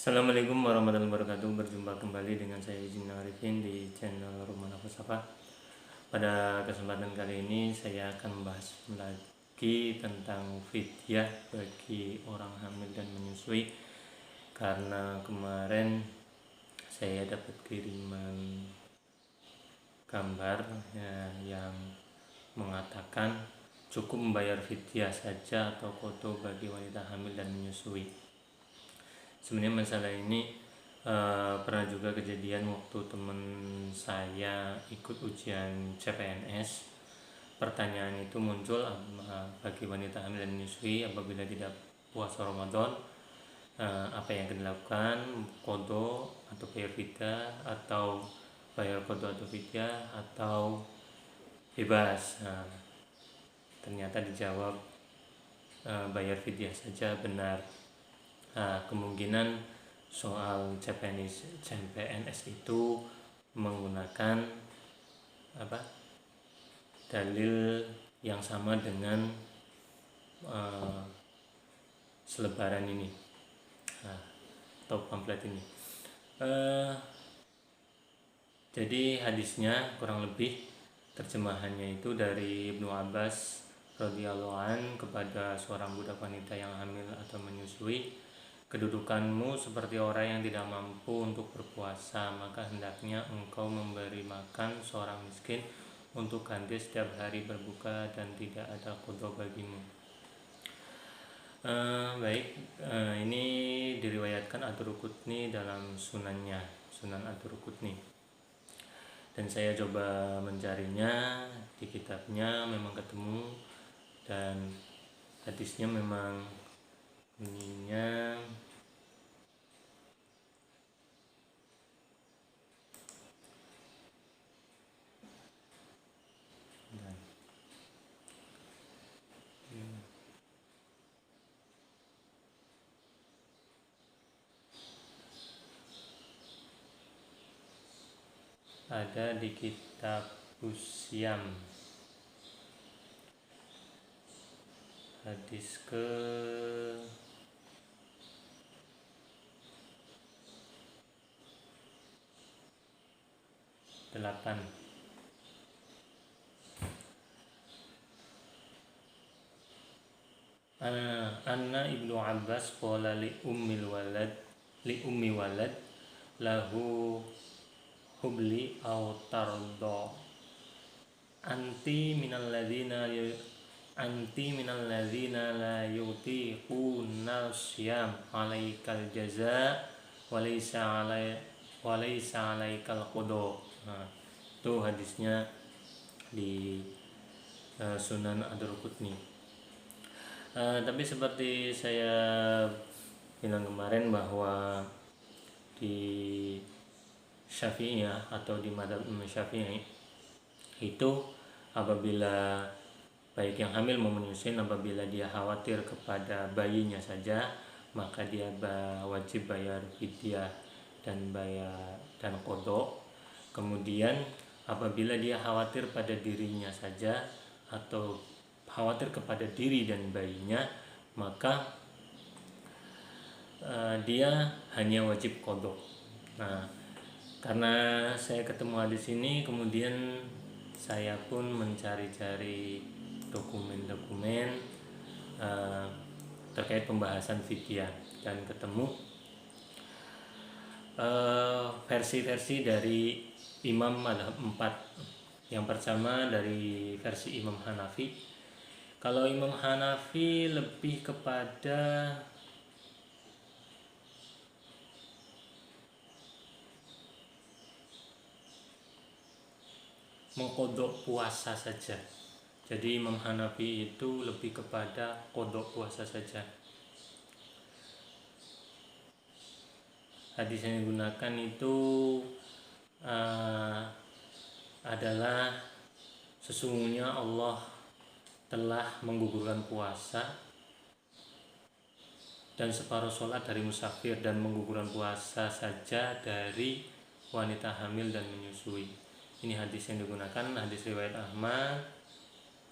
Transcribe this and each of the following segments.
Assalamualaikum warahmatullahi wabarakatuh. Berjumpa kembali dengan saya Izin Arifin di channel Rumah Nafas Safa. Pada kesempatan kali ini saya akan membahas lagi tentang fidyah bagi orang hamil dan menyusui. Karena kemarin saya dapat kiriman gambar yang mengatakan cukup membayar fidyah saja atau qadha bagi wanita hamil dan menyusui. Sebenarnya masalah ini pernah juga kejadian waktu teman saya ikut ujian CPNS. Pertanyaan itu muncul, bagi wanita hamil dan menyusui apabila tidak puasa Ramadan, apa yang akan dilakukan, qadha atau bayar fidyah, atau bayar qadha atau fidyah, atau bebas. Ternyata dijawab bayar fidyah saja benar. Kemungkinan soal CPNS itu menggunakan dalil yang sama dengan selebaran ini atau pamflet ini. Jadi hadisnya kurang lebih terjemahannya itu dari Ibnu Abbas radhiyallahu an kepada seorang budak wanita yang hamil atau menyusui, kedudukanmu seperti orang yang tidak mampu untuk berpuasa, maka hendaknya engkau memberi makan seorang miskin untuk ganti setiap hari berbuka dan tidak ada qadha bagimu. Ini diriwayatkan Ad-Darqutni dalam sunannya, Sunan Ad-Darqutni. Dan saya coba mencarinya di kitabnya, memang ketemu, dan hadisnya memang bunyinya ada di kitab Usyam, hadis ke 8. Anna Ibnu Abbas qala li ummi walad lahu hubli aw tardo anti minal ladzina la yutiquna syam alaikal jaza walaysa alaikal qadha. Itu hadisnya di Sunan Ad-Darqutni. Tapi seperti saya bilang kemarin bahwa di Syafi'iyah atau di madzhab Imam Syafi'i itu apabila baik yang hamil maupun menyusui, apabila dia khawatir kepada bayinya saja, maka dia wajib bayar fidyah dan qadha. Kemudian apabila dia khawatir pada dirinya saja atau khawatir kepada diri dan bayinya, maka dia hanya wajib qadha. Karena saya ketemu hadis ini, kemudian saya pun mencari-cari dokumen-dokumen terkait pembahasan fidyah dan ketemu versi-versi dari Imam Madzhab 4. Yang pertama dari versi Imam Hanafi. Kalau Imam Hanafi lebih kepada mengqadha puasa saja. Jadi Imam Hanafi itu lebih kepada qadha puasa saja. Hadis yang digunakan itu adalah sesungguhnya Allah telah menggugurkan puasa dan separuh sholat dari musafir, dan menggugurkan puasa saja dari wanita hamil dan menyusui. Ini hadis yang digunakan, hadis riwayat Ahmad.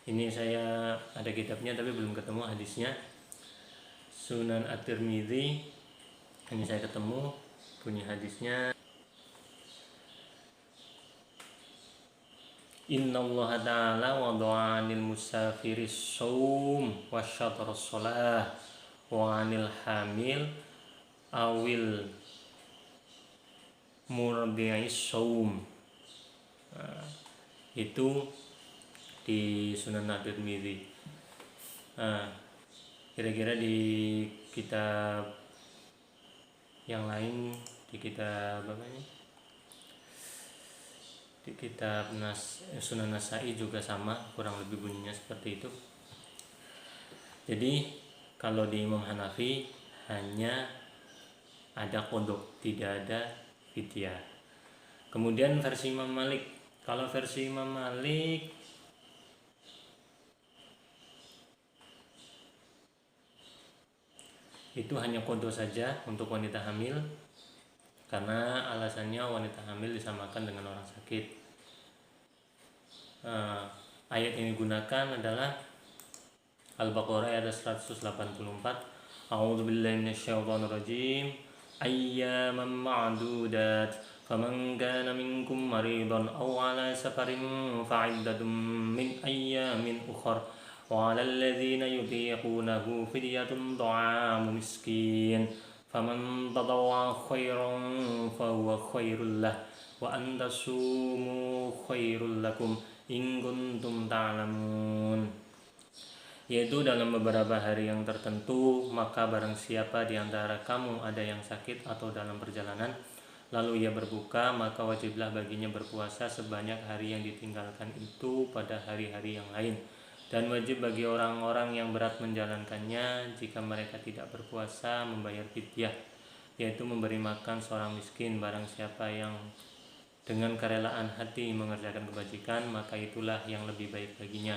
Ini saya ada kitabnya tapi belum ketemu hadisnya. Sunan At-Tirmidzi Ini saya ketemu bunyi hadisnya, Innallaha ta'ala wada'a 'anil musafiris shaum wa syatras shalah wa 'anil hamil awil murdi'is shaum. Nah, itu di Sunan At-Tirmidzi. Nah, kira-kira di kitab yang lain, di kitab apa ini? Di kitab Sunan Nasai juga sama, kurang lebih bunyinya seperti itu. Jadi kalau di Imam Hanafi hanya ada qodok, tidak ada fidyah. Kemudian versi Imam Malik, kalau versi Imam Malik itu hanya qodok saja untuk wanita hamil, karena alasannya wanita hamil disamakan dengan orang sakit. Ayat yang digunakan adalah Al-Baqarah ayat 184. A'udzubillahi minasyaitonirrajim. Ayyaman ma'dudat. Faman kana minkum maridan aw 'ala safarin fa'iddatun min ayyamin ukhra. Wa 'alal ladzina yutiqunahu fidyatun ta'amu miskin. Faman tatawwa khairan fahuwa khairul lah. Wa an tasumu khairul lakum in kuntum ta'lamun. Yaitu dalam beberapa hari yang tertentu, maka barang siapa di antara kamu ada yang sakit atau dalam perjalanan, lalu ia berbuka, maka wajiblah baginya berpuasa sebanyak hari yang ditinggalkan itu pada hari-hari yang lain. Dan wajib bagi orang-orang yang berat menjalankannya, jika mereka tidak berpuasa, membayar fidyah, yaitu memberi makan seorang miskin. Barang siapa yang dengan kerelaan hati mengerjakan kebajikan, maka itulah yang lebih baik baginya,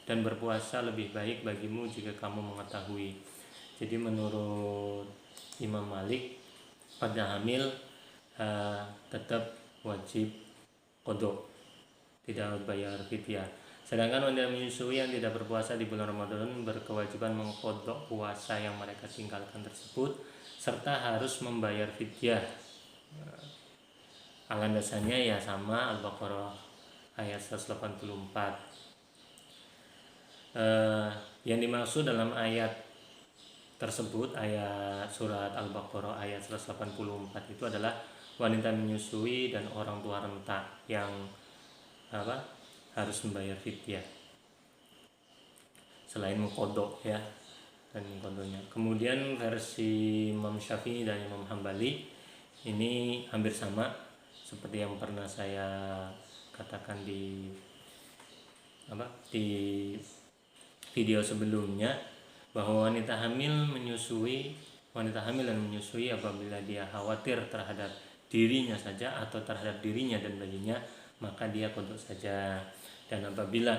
dan berpuasa lebih baik bagimu jika kamu mengetahui. Jadi menurut Imam Malik, pada hamil tetap wajib qodok, tidak bayar fidyah. Sedangkan wanita menyusui yang tidak berpuasa di bulan Ramadan berkewajiban mengqodok puasa yang mereka tinggalkan tersebut, serta harus membayar fidyah. Landasannya ya sama, Al-Baqarah ayat 184. Yang dimaksud dalam ayat tersebut, ayat surat Al-Baqarah ayat 184 itu adalah wanita menyusui dan orang tua renta yang harus membayar fidyah selain mengqodok ya, dan mengqodoknya. Kemudian versi Imam Syafi'i dan Imam Hambali ini hampir sama seperti yang pernah saya katakan di video sebelumnya, bahwa wanita hamil dan menyusui apabila dia khawatir terhadap dirinya saja atau terhadap dirinya dan bayinya, maka dia qodok saja. Dan apabila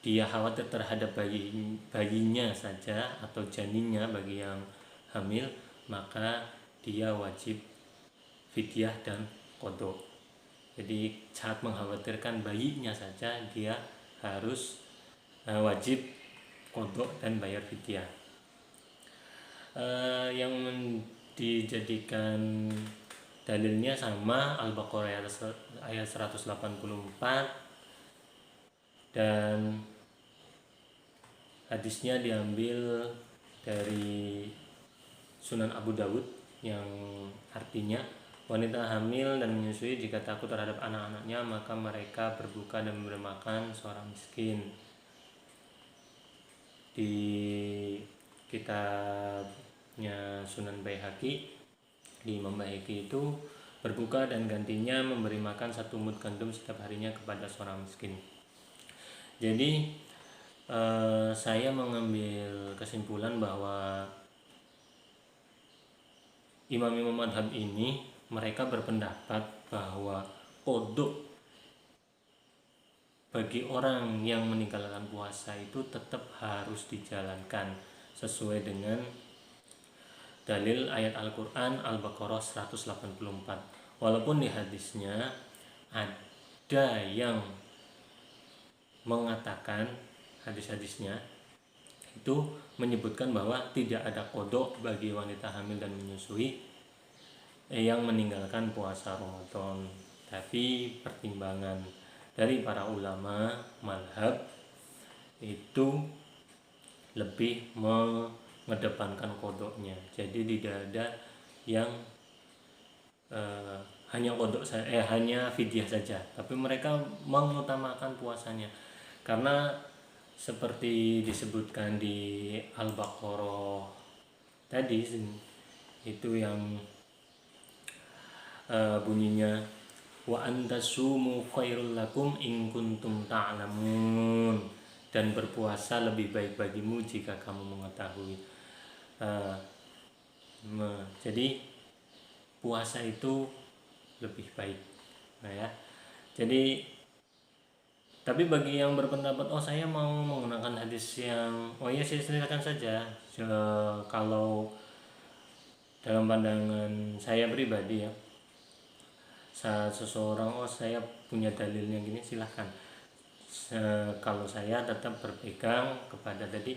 dia khawatir terhadap bayinya saja atau janinnya bagi yang hamil, maka dia wajib fidyah dan qodok. Jadi saat mengkhawatirkan bayinya saja, dia harus wajib qodok dan bayar fidyah. Yang dijadikan dalilnya sama, Al-Baqarah ayat 184, dan hadisnya diambil dari Sunan Abu Dawud yang artinya, wanita hamil dan menyusui jika takut terhadap anak-anaknya, maka mereka berbuka dan memberi makan seorang miskin. Di kitabnya Sunan Baihaqi, di Imam Baihaqi itu berbuka dan gantinya memberi makan 1 mud gandum setiap harinya kepada seorang miskin. Jadi saya mengambil kesimpulan bahwa imam-imam madhab ini mereka berpendapat bahwa qodok bagi orang yang meninggalkan puasa itu tetap harus dijalankan sesuai dengan dalil ayat Al-Quran Al-Baqarah 184. Walaupun di hadisnya ada yang mengatakan, hadis-hadisnya itu menyebutkan bahwa tidak ada qada bagi wanita hamil dan menyusui yang meninggalkan puasa Ramadan. Tapi pertimbangan dari para ulama mazhab itu lebih mengedepankan kodoknya. Jadi tidak ada yang hanya kodok hanya fidyah saja, tapi mereka mengutamakan puasanya karena seperti disebutkan di Al-Baqarah tadi itu yang bunyinya wa antasumu khairul lakum in kuntum ta'lamun, dan berpuasa lebih baik bagimu jika kamu mengetahui. Jadi puasa itu lebih baik. Nah ya. Jadi tapi bagi yang berpendapat saya mau menggunakan hadis yang ya silakan saja. Kalau dalam pandangan saya pribadi ya, saat seseorang saya punya dalilnya gini, silahkan. Kalau saya tetap berpegang kepada tadi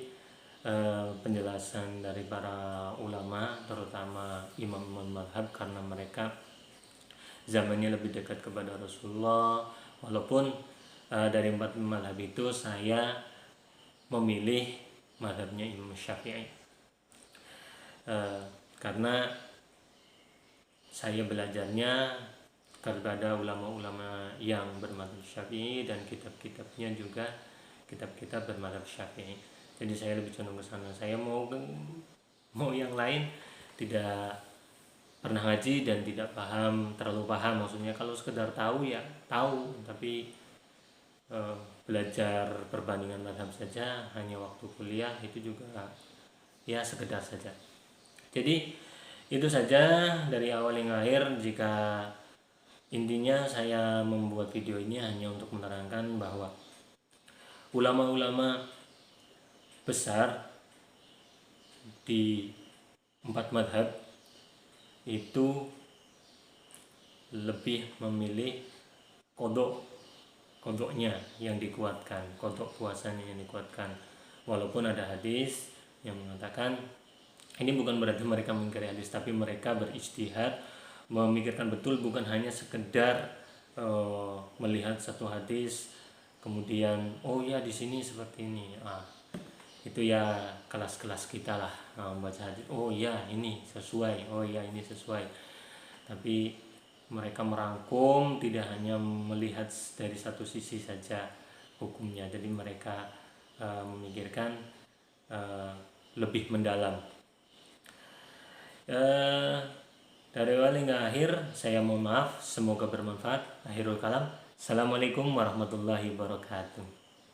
penjelasan dari para ulama, terutama imam-imam mazhab, karena mereka zamannya lebih dekat kepada Rasulullah. Walaupun dari 4 mazhab itu saya memilih mazhabnya Imam Syafi'i, karena saya belajarnya kepada ulama-ulama yang bermadzhab Syafi'i dan kitab-kitabnya juga kitab-kitab bermadzhab Syafi'i. Jadi saya lebih condong ke sana. Saya mau yang lain tidak pernah ngaji dan tidak terlalu paham, maksudnya kalau sekedar tahu ya tahu, tapi belajar perbandingan mazhab saja hanya waktu kuliah itu juga ya sekedar saja. Jadi itu saja dari awal hingga akhir. Jika intinya saya membuat video ini hanya untuk menerangkan bahwa ulama-ulama besar di 4 mazhab itu lebih memilih kodoknya yang dikuatkan, kodok puasanya yang dikuatkan. Walaupun ada hadis yang mengatakan, ini bukan berarti mereka mengingkari hadis, tapi mereka berijtihad, memikirkan betul, bukan hanya sekedar melihat satu hadis kemudian ya di sini seperti ini. Itu ya kelas-kelas kita lah, membaca hadis, ya ini sesuai, ya ini sesuai. Tapi mereka merangkum, tidak hanya melihat dari satu sisi saja hukumnya. Jadi mereka memikirkan lebih mendalam. Dari awal hingga akhir saya mohon maaf, semoga bermanfaat. Akhirul kalam, assalamualaikum warahmatullahi wabarakatuh.